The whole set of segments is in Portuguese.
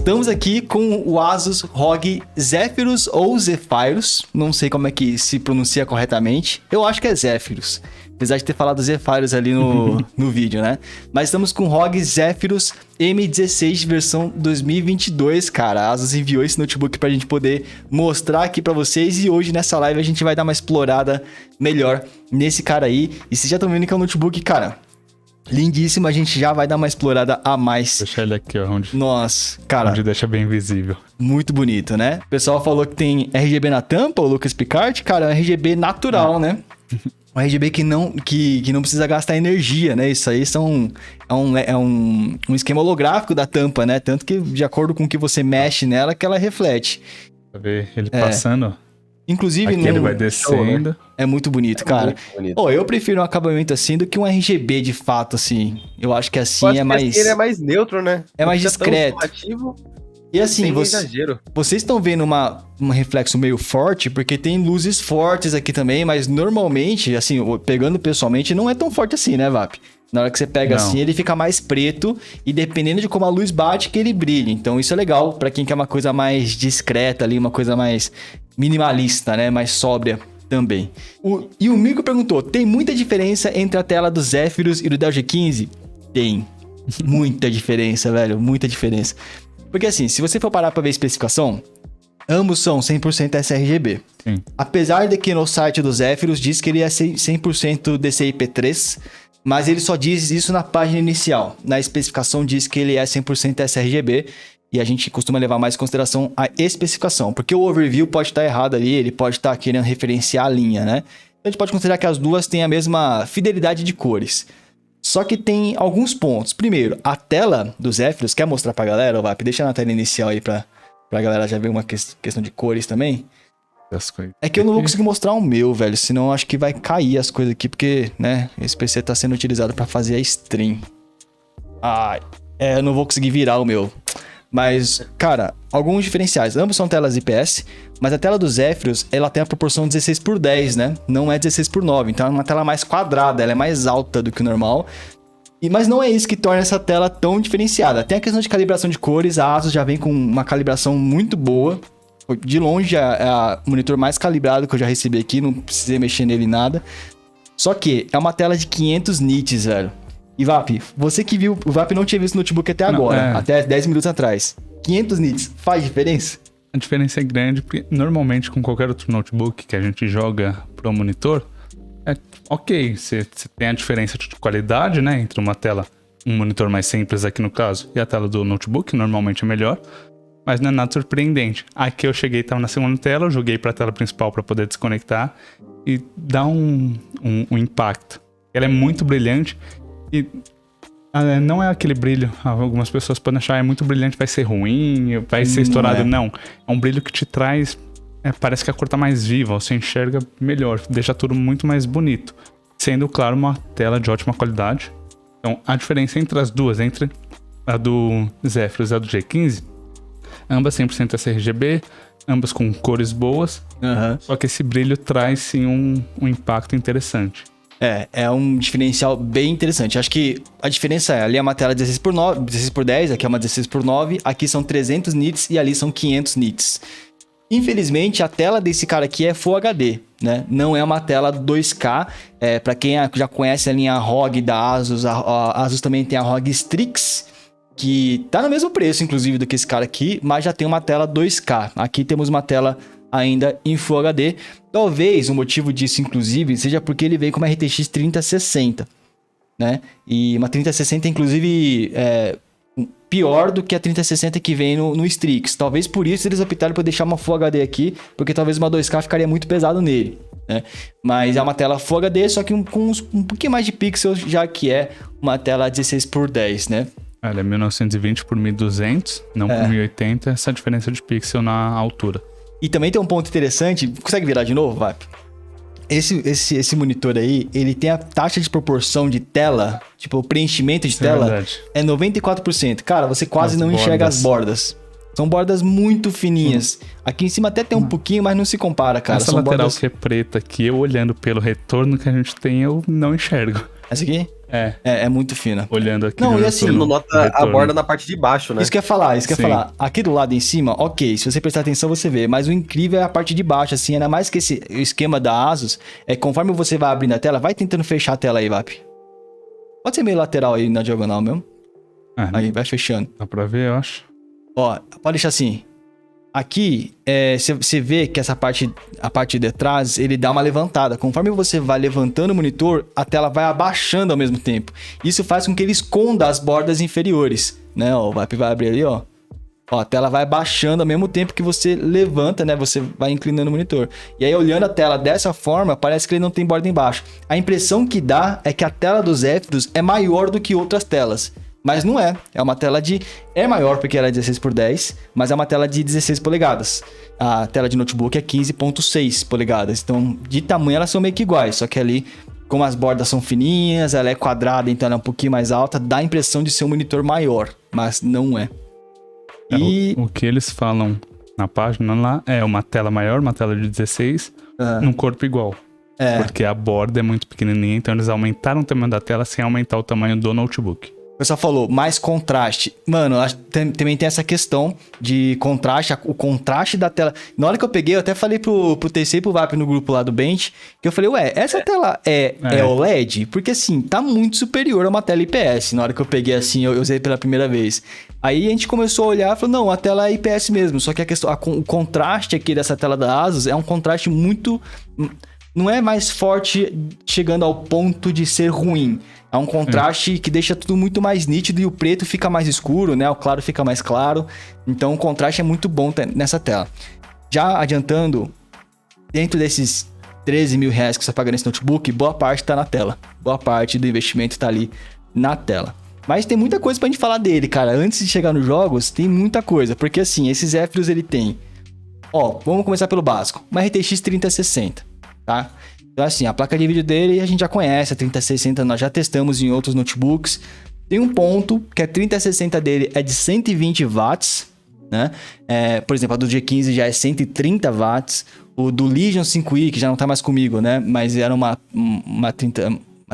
Estamos aqui com o Asus ROG Zephyrus ou Zephyrus, não sei como é que se pronuncia corretamente, eu acho que é Zephyrus, apesar de ter falado Zephyrus ali no vídeo, né? Mas estamos com o ROG Zephyrus M16 versão 2022, cara. A Asus enviou esse notebook pra gente poder mostrar aqui pra vocês e hoje nessa live a gente vai dar uma explorada melhor nesse cara aí. E vocês já estão vendo que é um notebook, cara, lindíssimo, a gente já vai dar uma explorada a mais. Deixa ele aqui, ó, onde... Nossa, cara... Onde deixa bem visível. Muito bonito, né? O pessoal falou que tem RGB na tampa, o Lucas Picard, cara, é um RGB natural, né? Um RGB que não precisa gastar energia, né? Isso aí é um esquema holográfico da tampa, né? Tanto que, de acordo com o que você mexe nela, que ela reflete. Pra ver ele passando... Inclusive, aqui ele vai descendo. É muito bonito, cara. Muito bonito. Oh, eu prefiro um acabamento assim do que um RGB de fato, assim. Eu acho que assim é mais... Ele é mais neutro, né? É mais discreto. E assim, vocês estão vendo um reflexo meio forte, porque tem luzes fortes aqui também, mas normalmente, assim, pegando pessoalmente, não é tão forte assim, né, Vap? Na hora que você pega assim, ele fica mais preto e dependendo de como a luz bate, que ele brilha. Então isso é legal pra quem quer uma coisa mais discreta ali, uma coisa mais minimalista, né? Mais sóbria também. E o Mico perguntou, tem muita diferença entre a tela do Zephyrus e do Dell G15? Tem. Muita diferença, velho. Muita diferença. Porque assim, se você for parar pra ver a especificação, ambos são 100% sRGB. Sim. Apesar de que no site do Zephyrus diz que ele é 100% DCI-P3, mas ele só diz isso na página inicial. Na especificação diz que ele é 100% sRGB e a gente costuma levar mais em consideração a especificação, porque o overview pode estar errado ali, ele pode estar querendo referenciar a linha, né? Então a gente pode considerar que as duas têm a mesma fidelidade de cores. Só que tem alguns pontos. Primeiro, a tela do Zephyrus, quer mostrar pra galera, Vap? Deixa na tela inicial aí pra galera já ver uma questão de cores também. É que eu não vou conseguir mostrar o meu, velho, senão eu acho que vai cair as coisas aqui, porque, né, esse PC tá sendo utilizado pra fazer a stream. Eu não vou conseguir virar o meu. Mas, cara, alguns diferenciais. Ambos são telas IPS, mas a tela do Zephyrus, ela tem a proporção 16:10, né? Não é 16:9, então é uma tela mais quadrada, ela é mais alta do que o normal. Mas não é isso que torna essa tela tão diferenciada. Tem a questão de calibração de cores, a Asus já vem com uma calibração muito boa. De longe é o monitor mais calibrado que eu já recebi aqui, não precisei mexer nele nada. Só que é uma tela de 500 nits, velho. E Vap, você que viu, o Vap não tinha visto o notebook até agora, até 10 minutos atrás. 500 nits, faz diferença? A diferença é grande, porque normalmente com qualquer outro notebook que a gente joga pro monitor, ok, você tem a diferença de qualidade, né, entre uma tela, um monitor mais simples aqui no caso, e a tela do notebook, normalmente é melhor. Mas não é nada surpreendente. Aqui eu cheguei, tava na segunda tela, eu joguei pra tela principal pra poder desconectar e dá um impacto. Ela é muito brilhante e não é aquele brilho, algumas pessoas podem achar é muito brilhante, vai ser ruim, vai ser estourado. Não, é um brilho que te traz, parece que a cor tá mais viva, você enxerga melhor, deixa tudo muito mais bonito. Sendo, claro, uma tela de ótima qualidade. Então, a diferença entre as duas, entre a do Zephyrus e a do G15, ambas 100% sRGB, ambas com cores boas, só que esse brilho traz sim um impacto interessante. É um diferencial bem interessante. Acho que a diferença ali é uma tela 16:10, aqui é uma 16:9, aqui são 300 nits e ali são 500 nits. Infelizmente, a tela desse cara aqui é Full HD, né? Não é uma tela 2K. Para quem já conhece a linha ROG da Asus, a Asus também tem a ROG Strix, que tá no mesmo preço, inclusive, do que esse cara aqui, mas já tem uma tela 2K. Aqui temos uma tela ainda em Full HD. Talvez o motivo disso, inclusive, seja porque ele veio com uma RTX 3060, né? E uma 3060, inclusive, pior do que a 3060 que vem no Strix. Talvez por isso eles optaram por deixar uma Full HD aqui, porque talvez uma 2K ficaria muito pesado nele, né? Mas é uma tela Full HD, só que com um pouquinho mais de pixels, já que é uma tela 16:10, né? Ela é 1920 por 1200, não por 1080, essa diferença de pixel na altura. E também tem um ponto interessante, consegue virar de novo, Vap? Esse monitor aí, ele tem a taxa de proporção de tela, tipo, o preenchimento de tela é 94%. Cara, você quase não enxerga as bordas. São bordas muito fininhas. Aqui em cima até tem um pouquinho, mas não se compara, cara. Essa lateral que é preta aqui, eu olhando pelo retorno que a gente tem, eu não enxergo. Essa aqui? É muito fina. Olhando aqui Não, no e assim, Você não nota a retorno. borda na parte de baixo, né? Isso que eu ia falar, isso que eu ia Sim. falar. Aqui do lado em cima, ok, se você prestar atenção você vê, mas o incrível é a parte de baixo, assim, ainda mais que o esquema da Asus, é que conforme você vai abrindo a tela, vai tentando fechar a tela aí, VAP. Pode ser meio lateral aí na diagonal mesmo. Aí, vai fechando. Dá pra ver, eu acho. Ó, pode deixar assim. Aqui, você vê que essa parte, a parte de trás, ele dá uma levantada. Conforme você vai levantando o monitor, a tela vai abaixando ao mesmo tempo. Isso faz com que ele esconda as bordas inferiores, né? Ó, o VAP vai abrir ali, ó. Ó, a tela vai baixando ao mesmo tempo que você levanta, né? Você vai inclinando o monitor. E aí, olhando a tela dessa forma, parece que ele não tem borda embaixo. A impressão que dá é que a tela dos Zephyros é maior do que outras telas. Mas não é. É uma tela de... É maior porque ela é 16x10, mas é uma tela de 16 polegadas. A tela de notebook é 15.6 polegadas. Então, de tamanho, elas são meio que iguais. Só que ali, como as bordas são fininhas, ela é quadrada, então ela é um pouquinho mais alta, dá a impressão de ser um monitor maior. Mas não é. E... O que eles falam na página lá é uma tela maior, uma tela de 16, num corpo igual. Porque a borda é muito pequenininha, então eles aumentaram o tamanho da tela sem aumentar o tamanho do notebook. O pessoal falou, mais contraste. Mano, também tem essa questão de contraste, o contraste da tela. Na hora que eu peguei, eu até falei pro TC e pro VAP no grupo lá do Bench, que eu falei, essa tela é OLED? Porque assim, tá muito superior a uma tela IPS. Na hora que eu peguei assim, eu usei pela primeira vez. Aí a gente começou a olhar e falou, não, a tela é IPS mesmo. Só que a questão, o contraste aqui dessa tela da Asus é um contraste muito... Não é mais forte chegando ao ponto de ser ruim. É um contraste que deixa tudo muito mais nítido e o preto fica mais escuro, né? O claro fica mais claro. Então o contraste é muito bom nessa tela. Já adiantando, dentro desses 13 mil reais que você paga nesse notebook, boa parte tá na tela. Boa parte do investimento tá ali na tela. Mas tem muita coisa pra gente falar dele, cara. Antes de chegar nos jogos, tem muita coisa. Porque assim, esses Zephyros ele tem... Ó, vamos começar pelo básico. Uma RTX 3060, tá? Então assim, a placa de vídeo dele a gente já conhece, a 3060 nós já testamos em outros notebooks. Tem um ponto que a 3060 dele é de 120 watts, né? Por exemplo, a do G15 já é 130 watts. O do Legion 5i, que já não tá mais comigo, né? Mas era uma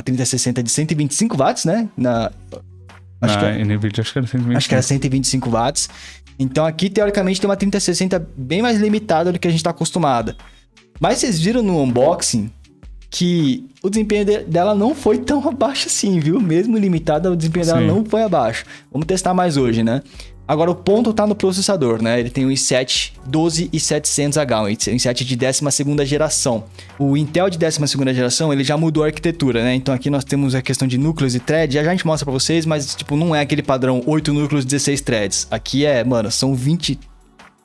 3060 de 125 watts, né? NVIDIA acho que era 125. Acho que era 125 watts. Então aqui, teoricamente, tem uma 3060 bem mais limitada do que a gente tá acostumada. Mas vocês viram no unboxing que o desempenho dela não foi tão abaixo assim, viu? Mesmo limitada, o desempenho dela não foi abaixo. Vamos testar mais hoje, né? Agora, o ponto tá no processador, né? Ele tem um i7 12700H, um i7 de 12ª geração. O Intel de 12ª geração, ele já mudou a arquitetura, né? Então aqui nós temos a questão de núcleos e threads, já a gente mostra pra vocês, mas tipo, não é aquele padrão 8 núcleos, 16 threads. Aqui são 20...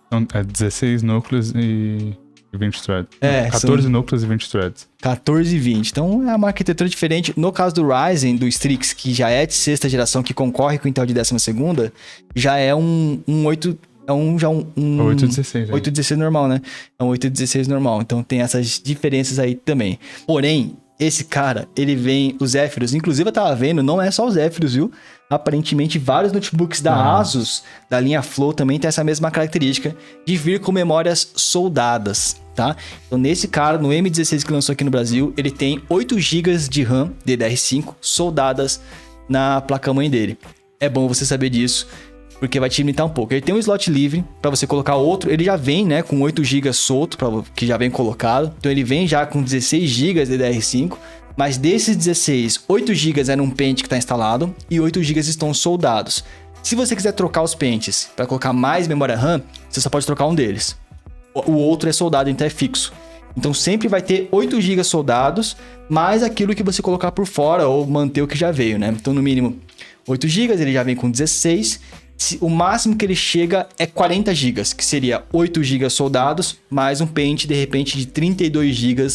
Então, 16 núcleos e 20 threads. 14 núcleos e 20 threads. 14 e 20. Então é uma arquitetura diferente. No caso do Ryzen, do Strix, que já é de 6ª geração, que concorre com o Intel de 12ª, já é um 8... É um 816. 816 normal, né? É um 816 normal. Então tem essas diferenças aí também. Porém, esse cara, ele vem... Os Zephyros, inclusive eu tava vendo, não é só os Zephyros, viu? Aparentemente, vários notebooks da Asus, da linha Flow, também tem essa mesma característica de vir com memórias soldadas, tá? Então, nesse cara, no M16 que lançou aqui no Brasil, ele tem 8 GB de RAM DDR5 soldadas na placa-mãe dele. É bom você saber disso, porque vai te limitar um pouco. Ele tem um slot livre para você colocar outro. Ele já vem, né, com 8 GB solto, que já vem colocado. Então, ele vem já com 16 GB DDR5. Mas desses 16, 8 GB é num pente que está instalado e 8 GB estão soldados. Se você quiser trocar os pentes para colocar mais memória RAM, você só pode trocar um deles. O outro é soldado, então é fixo. Então sempre vai ter 8 GB soldados, mais aquilo que você colocar por fora ou manter o que já veio, né? Então no mínimo 8 GB, ele já vem com 16. O máximo que ele chega é 40 GB, que seria 8 GB soldados, mais um pente de repente de 32 GB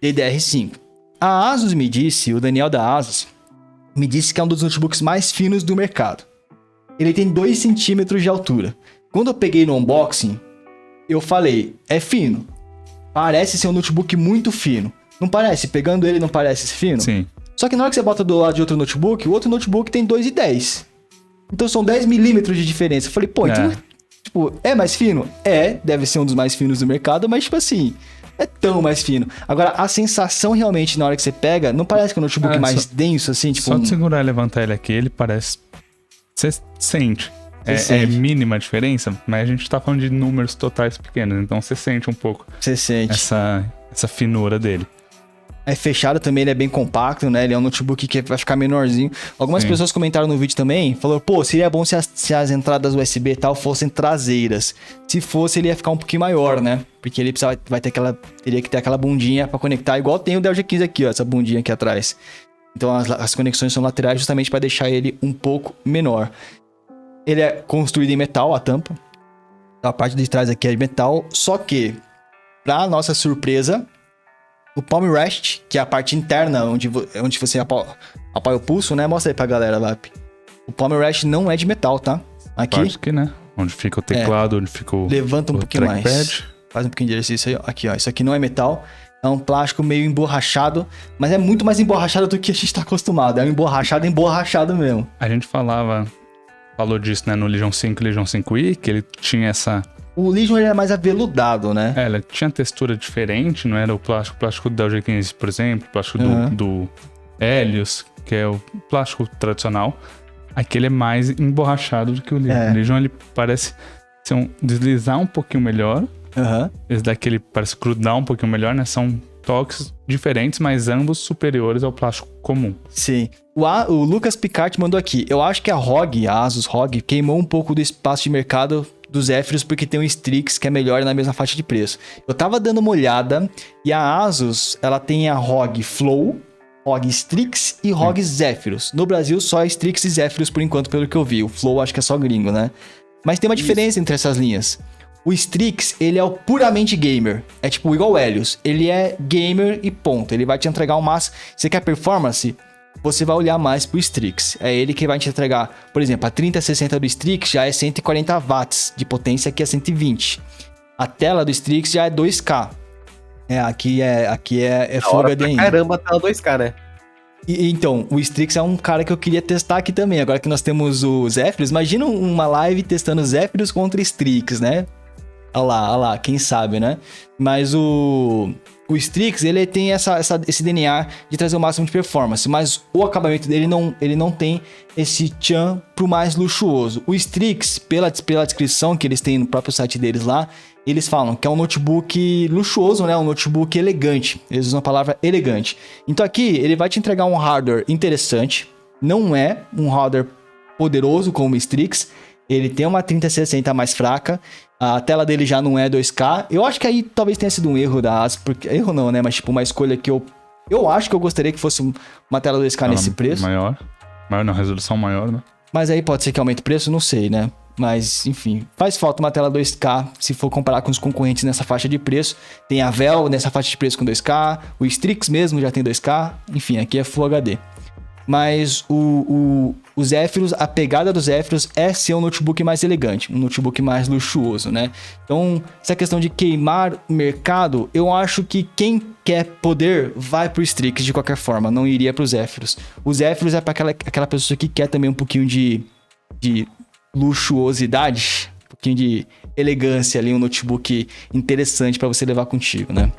DDR5. A Asus me disse, o Daniel da Asus, me disse que é um dos notebooks mais finos do mercado. Ele tem 2 centímetros de altura. Quando eu peguei no unboxing, eu falei, é fino. Parece ser um notebook muito fino. Não parece? Pegando ele, não parece fino? Sim. Só que na hora que você bota do lado de outro notebook, o outro notebook tem 2,10. Então são 10 milímetros de diferença. Eu falei, então, tipo, é mais fino? Deve ser um dos mais finos do mercado, mas tipo assim... é tão mais fino. Agora, a sensação realmente na hora que você pega, não parece que é um notebook mais denso, assim, tipo... Só de segurar e levantar ele aqui, ele parece... Você sente. É mínima a diferença, mas a gente tá falando de números totais pequenos, então você sente um pouco. Você sente. Essa finura dele. É fechado também, ele é bem compacto, né? Ele é um notebook que vai ficar menorzinho. Algumas pessoas comentaram no vídeo também, falaram, pô, seria bom se as entradas USB e tal fossem traseiras. Se fosse, ele ia ficar um pouquinho maior, né? Porque ele teria que ter aquela bundinha pra conectar, igual tem o Dell G15 aqui, ó, essa bundinha aqui atrás. Então as conexões são laterais justamente para deixar ele um pouco menor. Ele é construído em metal, a tampa. A parte de trás aqui é de metal, só que, pra nossa surpresa, o palm rest, que é a parte interna onde você apoia o pulso, né? Mostra aí pra galera, Vap. O palm rest não é de metal, tá? Aqui. Parte aqui, né? Onde fica o teclado, onde fica o levanta um pouquinho trackpad. mais. Faz um pouquinho de exercício aí, ó. Aqui, ó. Isso aqui não é metal. É um plástico meio emborrachado, mas é muito mais emborrachado do que a gente tá acostumado. É um emborrachado mesmo. A gente falou disso, né, no Legion 5 e Legion 5i, que ele tinha essa... O Legion ele é mais aveludado, né? Ele tinha textura diferente, não era o plástico do Dell G15, por exemplo, o plástico do Helios, que é o plástico tradicional. Aqui ele é mais emborrachado do que o Legion. O Legion ele parece deslizar um pouquinho melhor. Esse daqui ele parece grudar um pouquinho melhor, né? São toques diferentes, mas ambos superiores ao plástico comum. Sim. O Lucas Picard mandou aqui. Eu acho que a Asus ROG queimou um pouco do espaço de mercado dos Zephyrus porque tem um Strix que é melhor na mesma faixa de preço. Eu tava dando uma olhada e a Asus, ela tem a ROG Flow, ROG Strix e ROG Zephyrus. No Brasil, só Strix e Zephyrus por enquanto, pelo que eu vi. O Flow acho que é só gringo, né? Mas tem uma diferença entre essas linhas. O Strix, ele é o puramente gamer. É tipo igual o Helios. Ele é gamer e ponto. Ele vai te entregar o máximo. Você quer performance? Você vai olhar mais pro Strix. É ele que vai te entregar, por exemplo, a 3060 do Strix já é 140 watts de potência, aqui é 120. A tela do Strix já é 2K. Aqui é Full HD ainda. Caramba, a tela 2K, né? Então, o Strix é um cara que eu queria testar aqui também. Agora que nós temos o Zephyrus, imagina uma live testando Zephyrus contra Strix, né? Olha lá, quem sabe, né? Mas o Strix, ele tem esse DNA de trazer o máximo de performance, mas o acabamento dele ele não tem esse tchan pro mais luxuoso. O Strix, pela descrição que eles têm no próprio site deles lá, eles falam que é um notebook luxuoso, né? Um notebook elegante. Eles usam a palavra elegante. Então aqui, ele vai te entregar um hardware interessante. Não é um hardware poderoso como o Strix. Ele tem uma 3060 mais fraca. A tela dele já não é 2K. Eu acho que aí talvez tenha sido um erro da Asus. Porque, erro não, né? Mas tipo, uma escolha que eu acho que eu gostaria que fosse uma tela 2K nesse preço. Maior não, resolução maior, né? Mas aí pode ser que aumente o preço, não sei, né? Mas, enfim, faz falta uma tela 2K se for comparar com os concorrentes nessa faixa de preço. Tem a Vel nessa faixa de preço com 2K. O Strix mesmo já tem 2K. Enfim, aqui é Full HD. Mas o Zephyrus, a pegada do Zephyrus é ser um notebook mais elegante, um notebook mais luxuoso, né? Então, essa questão de queimar o mercado, eu acho que quem quer poder vai pro Strix de qualquer forma, não iria pro Zephyrus. O Zephyrus é para aquela pessoa que quer também um pouquinho de luxuosidade, um pouquinho de elegância ali, um notebook interessante para você levar contigo, né?